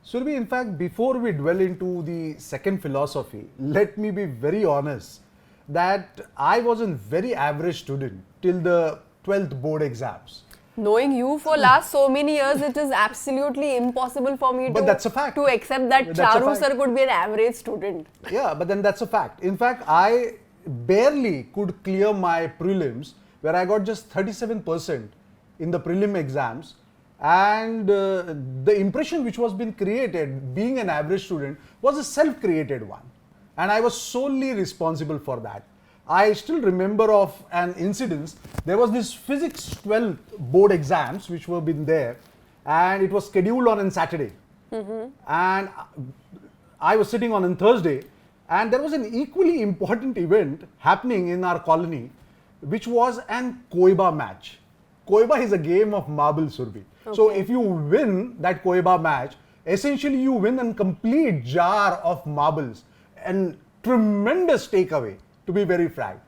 Surbi, in fact, before we dwell into the second philosophy, let me be very honest that I was a very average student till the 12th board exams. Knowing you for last so many years, it is absolutely impossible for me But that's a fact. to accept that That's a Charu fact. sir could be an average student. Yeah, but then that's a fact. In fact, I barely could clear my prelims where I got just 37% in the prelim exams. And the impression which was being created being an average student was a self-created one. And I was solely responsible for that. I still remember of an incident. There was this physics 12th board exams which were been there, and it was scheduled on Saturday. And I was sitting on Thursday, and there was an equally important event happening in our colony, which was an Koiba match. Koiba is a game of marble, Surbi. Okay. So if you win that Koiba match, essentially you win a complete jar of marbles and tremendous takeaway, to be very frank.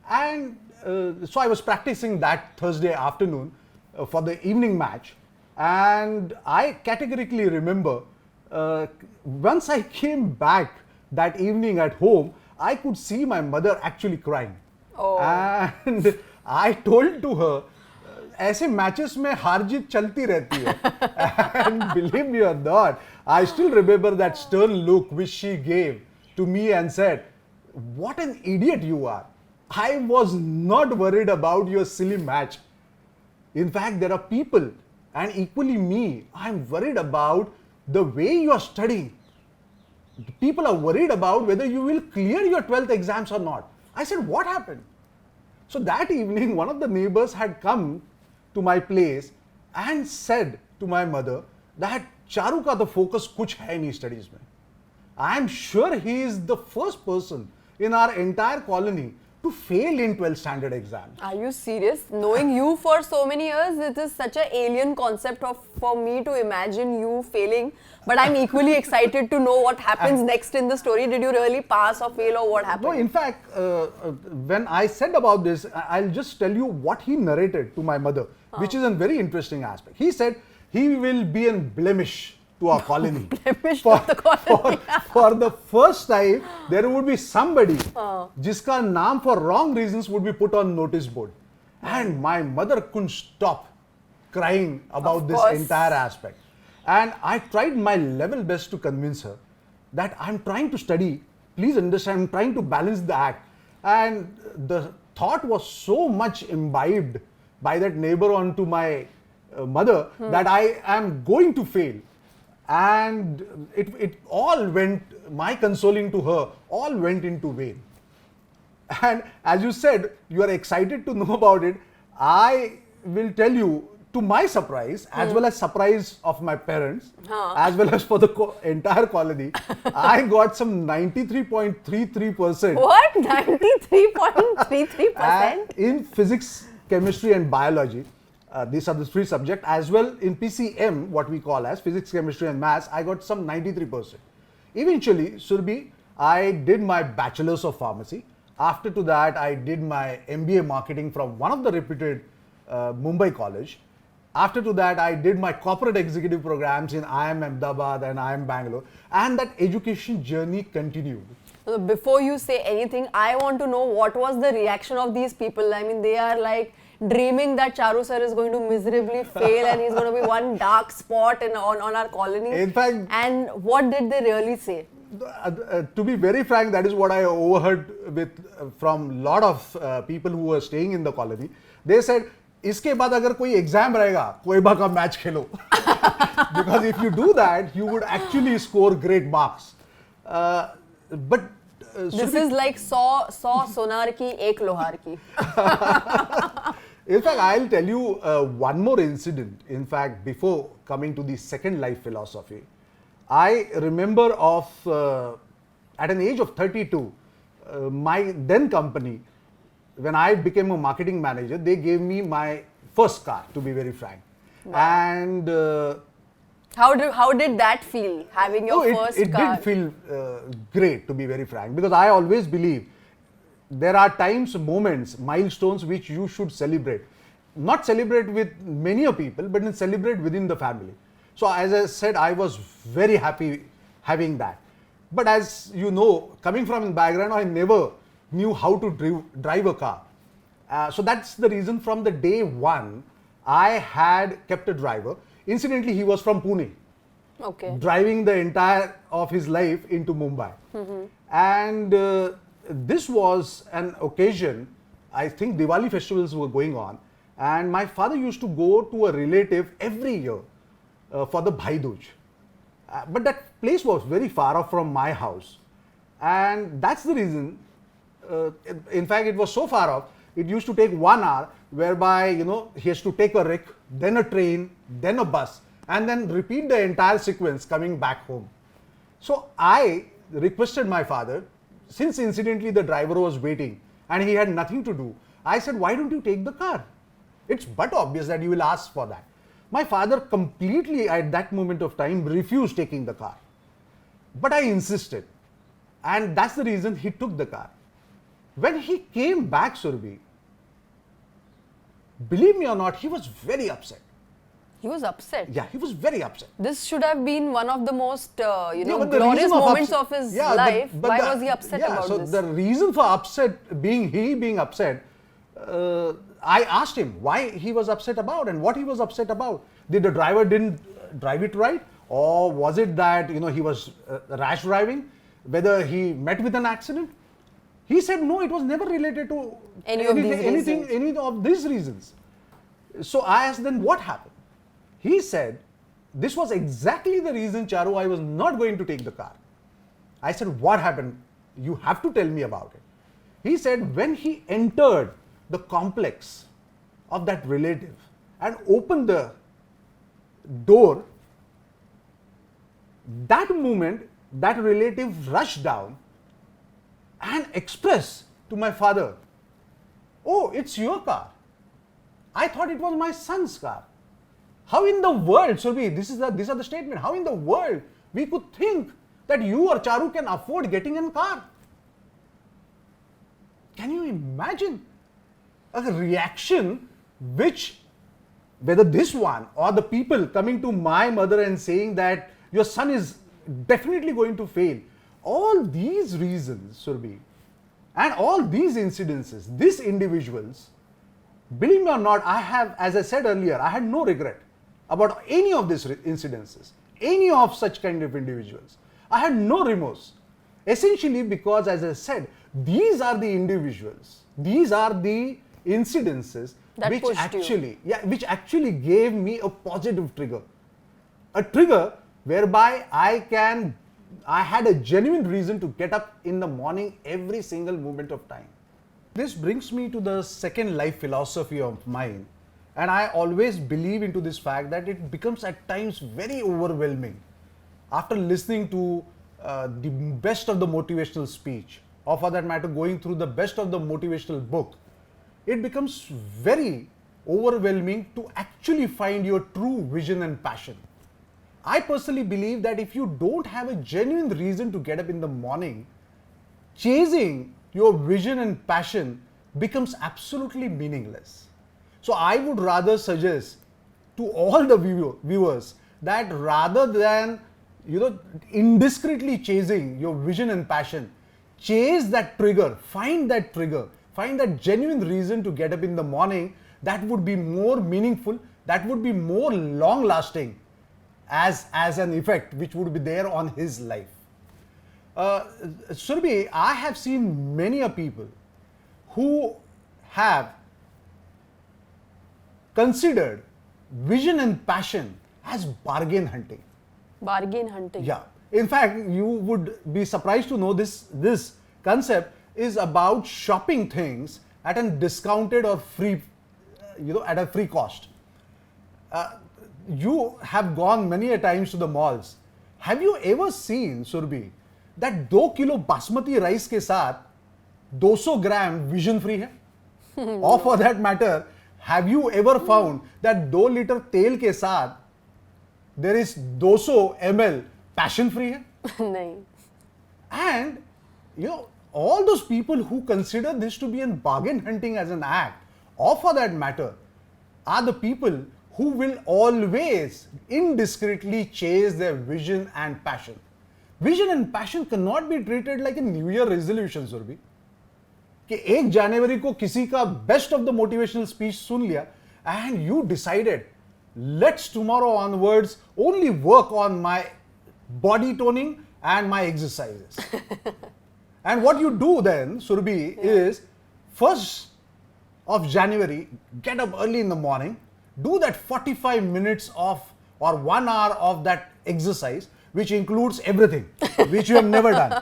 And so I was practicing that Thursday afternoon for the evening match, and I categorically remember once I came back that evening at home, I could see my mother actually crying. Oh. And I told to her, ऐसे matches में हार जीत चलती रहती है. And believe me or not, I still remember that stern look which she gave to me and said, "What an idiot you are. I was not worried about your silly match. In fact, there are people, and equally me, I'm worried about the way you are studying. People are worried about whether you will clear your 12th exams or not." I said, "What happened?" So that evening, one of the neighbors had come to my place and said to my mother that Charu ka the focus kuch hai nahi studies mein. I am sure he is the first person in our entire colony to fail in 12th standard exam. Are you serious? Knowing you for so many years, it is such an alien concept for me to imagine you failing. But I'm equally excited to know what happens next in the story. Did you really pass or fail, or what happened? No, in fact, when I said about this, I'll just tell you what he narrated to my mother, which is a very interesting aspect. He said he will be a blemish to our colony. Blemish to the colony. For the first time, there would be somebody jiska naam for wrong reasons would be put on notice board. And my mother couldn't stop crying about this entire aspect. And I tried my level best to convince her that I'm trying to study. Please understand, I'm trying to balance the act. And the thought was so much imbibed by that neighbor onto my mother that I am going to fail. And it all went, my consoling to her, all went into vain. And as you said, you are excited to know about it. I will tell you, to my surprise, as well as surprise of my parents, as well as for the entire colony, I got some 93.33%. What? 93.33%? In physics, chemistry and biology. These are the three subjects. As well in PCM, what we call as physics, chemistry and maths, I got some 93%. Eventually, Surbi, I did my bachelor's of pharmacy. After to that, I did my MBA marketing from one of the reputed Mumbai college. After to that, I did my corporate executive programs in IIM Ahmedabad and IIM Bangalore. And that education journey continued. Before you say anything, I want to know what was the reaction of these people. I mean, they are like dreaming that Charu sir is going to miserably fail and he's going to be one dark spot on our colony. In fact, and what did they really say? To be very frank, that is what I overheard from lot of people who were staying in the colony. They said, इसके बाद अगर कोई exam रहेगा कोइबा का match Khelo because if you do that you would actually score great marks. But this is like 100 सोनार की एक लोहार की. In fact, I'll tell you one more incident. In fact, before coming to the second life philosophy, I remember of at an age of 32, my then company, when I became a marketing manager, they gave me my first car, to be very frank. Wow. And how did that feel, having your first car? It did feel great, to be very frank, because I always believe there are times, moments, milestones which you should celebrate. Not celebrate with many people, but celebrate within the family. So as I said, I was very happy having that. But as you know, coming from a background, I never knew how to drive a car. So that's the reason from the day one, I had kept a driver. Incidentally, he was from Pune. Okay. Driving the entire of his life into Mumbai. And this was an occasion, I think Diwali festivals were going on, and my father used to go to a relative every year for the Bhai Dooj. But that place was very far off from my house, and that's the reason, in fact it was so far off, it used to take 1 hour, whereby he has to take a rick, then a train, then a bus, and then repeat the entire sequence coming back home. So I requested my father, since incidentally the driver was waiting and he had nothing to do, I said, why don't you take the car? It's but obvious that you will ask for that. My father completely at that moment of time refused taking the car. But I insisted, and that's the reason he took the car. When he came back, Surabhi, believe me or not, he was very upset. He was upset. Yeah, he was very upset. This should have been one of the most, but the glorious reason moments of his life. but Why was he upset about this? So the reason for upset, being upset, I asked him why he was upset about and what he was upset about. Did the driver didn't drive it right? Or was it that, he was rash driving? Whether he met with an accident? He said, no, it was never related to any of these reasons. So I asked, then what happened? He said, this was exactly the reason, Charu, I was not going to take the car. I said, what happened? You have to tell me about it. He said, when he entered the complex of that relative and opened the door, that moment, that relative rushed down and expressed to my father, oh, it's your car. I thought it was my son's car. How in the world, Surabhi, these are the statement, how in the world we could think that you or Charu can afford getting a car? Can you imagine a reaction which, whether this one or the people coming to my mother and saying that your son is definitely going to fail, all these reasons, Surabhi, and all these incidences, these individuals, believe me or not, I have, as I said earlier, I had no regret about any of these incidences, any of such kind of individuals. I had no remorse. Essentially because, as I said, these are the individuals, these are the incidences that which actually gave me a positive trigger. A trigger whereby I had a genuine reason to get up in the morning every single moment of time. This brings me to the second life philosophy of mine, and I always believe into this fact that it becomes at times very overwhelming after listening to the best of the motivational speech, or for that matter going through the best of the motivational book. It becomes very overwhelming to actually find your true vision and passion. I personally believe that if you don't have a genuine reason to get up in the morning, chasing your vision and passion becomes absolutely meaningless. So I would rather suggest to all the viewers that rather than indiscreetly chasing your vision and passion, chase that trigger, find that genuine reason to get up in the morning. That would be more meaningful, that would be more long lasting as an effect which would be there on his life. Surabhi, I have seen many people who have considered vision and passion as bargain hunting. Bargain hunting. Yeah. In fact, you would be surprised to know this concept is about shopping things at a discounted or free, at a free cost. You have gone many a times to the malls. Have you ever seen, Surabhi, that 2 kilo basmati rice के साथ 200 ग्राम vision free है? Or for that matter, have you ever found that 2 liter तेल के साथ there is 200 ml passion free है? नहीं. And all those people who consider this to be a bargain hunting as an act, or for that matter, are the people who will always indiscreetly chase their vision and passion. Vision and passion cannot be treated like a New Year resolution, Surbi. कि 1 जनवरी को किसी का best of the motivational speech सुन लिया and you decided let's tomorrow onwards only work on my body toning and my exercises and what you do then Surabhi is 1st of January, get up early in the morning, do that 45 minutes of or 1 hour of that exercise, which includes everything, which you have never done,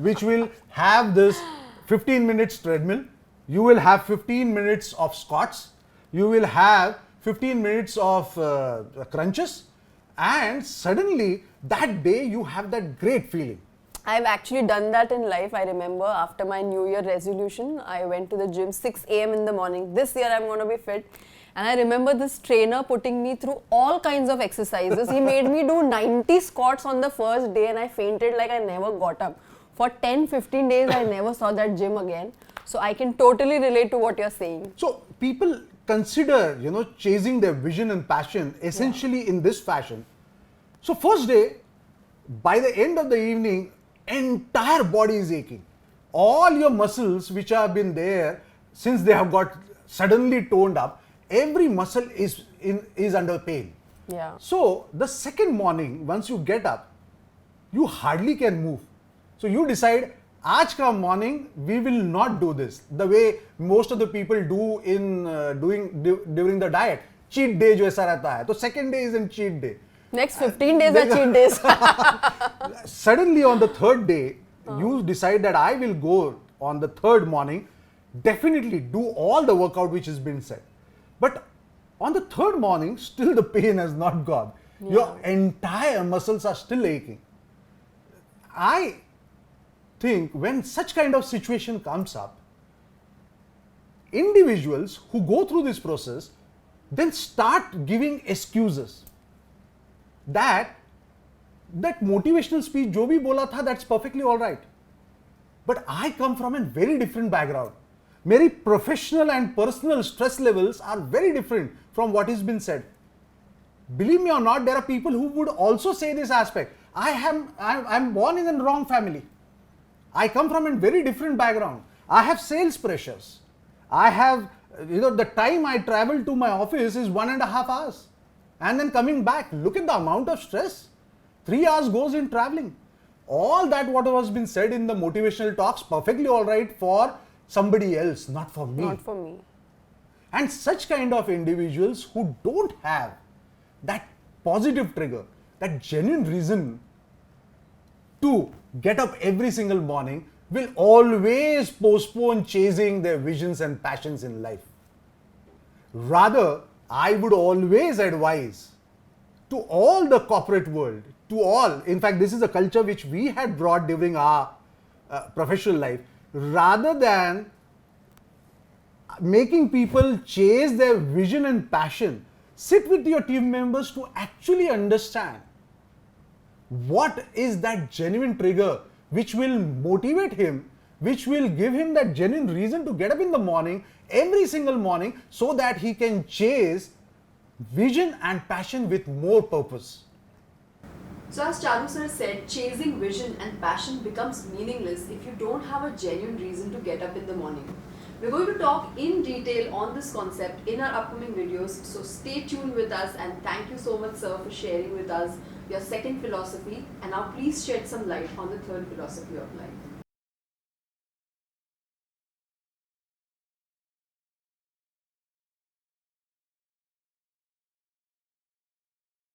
which will have this 15 minutes treadmill, you will have 15 minutes of squats, you will have 15 minutes of crunches, and suddenly that day you have that great feeling. I've actually done that in life. I remember after my New Year resolution, I went to the gym 6 a.m. in the morning. This year I'm going to be fit. And I remember this trainer putting me through all kinds of exercises. He made me do 90 squats on the first day and I fainted like I never got up. For 10-15 days, I never saw that gym again. So I can totally relate to what you're saying. So people consider, chasing their vision and passion essentially in this fashion. So first day, by the end of the evening, entire body is aching. All your muscles which have been there since they have got suddenly toned up, every muscle is under pain. Yeah. So the second morning, once you get up, you hardly can move. So you decide, आज का morning we will not do this the way most of the people do in during the diet. Cheat day जो ऐसा रहता है, तो second day is in cheat day. Next 15 days are cheat days. Suddenly on the third day, you decide that I will go on the third morning, definitely do all the workout which has been said. But on the third morning, still the pain has not gone. Yeah. Your entire muscles are still aching. I think when such kind of situation comes up, individuals who go through this process then start giving excuses. That motivational speech जो भी बोला था, that's perfectly all right. But I come from a very different background. मेरी professional and personal stress levels are very different from what has been said. Believe me or not, there are people who would also say this aspect. I'm born in the wrong family. I come from a very different background. I have sales pressures. I have, the time I travel to my office is 1.5 hours. And then coming back, look at the amount of stress. 3 hours goes in traveling. All that what has been said in the motivational talks, perfectly all right for somebody else, not for me. Not for me. And such kind of individuals who don't have that positive trigger, that genuine reason to get up every single morning, will always postpone chasing their visions and passions in life. Rather, I would always advise to all the corporate world, to all, in fact, this is a culture which we had brought during our professional life, rather than making people chase their vision and passion, sit with your team members to actually understand what is that genuine trigger which will motivate him, which will give him that genuine reason to get up in the morning, every single morning, so that he can chase vision and passion with more purpose. So as Charu sir said, chasing vision and passion becomes meaningless if you don't have a genuine reason to get up in the morning. We're going to talk in detail on this concept in our upcoming videos, so stay tuned with us, and thank you so much sir for sharing with us your second philosophy, and now please shed some light on the third philosophy of life.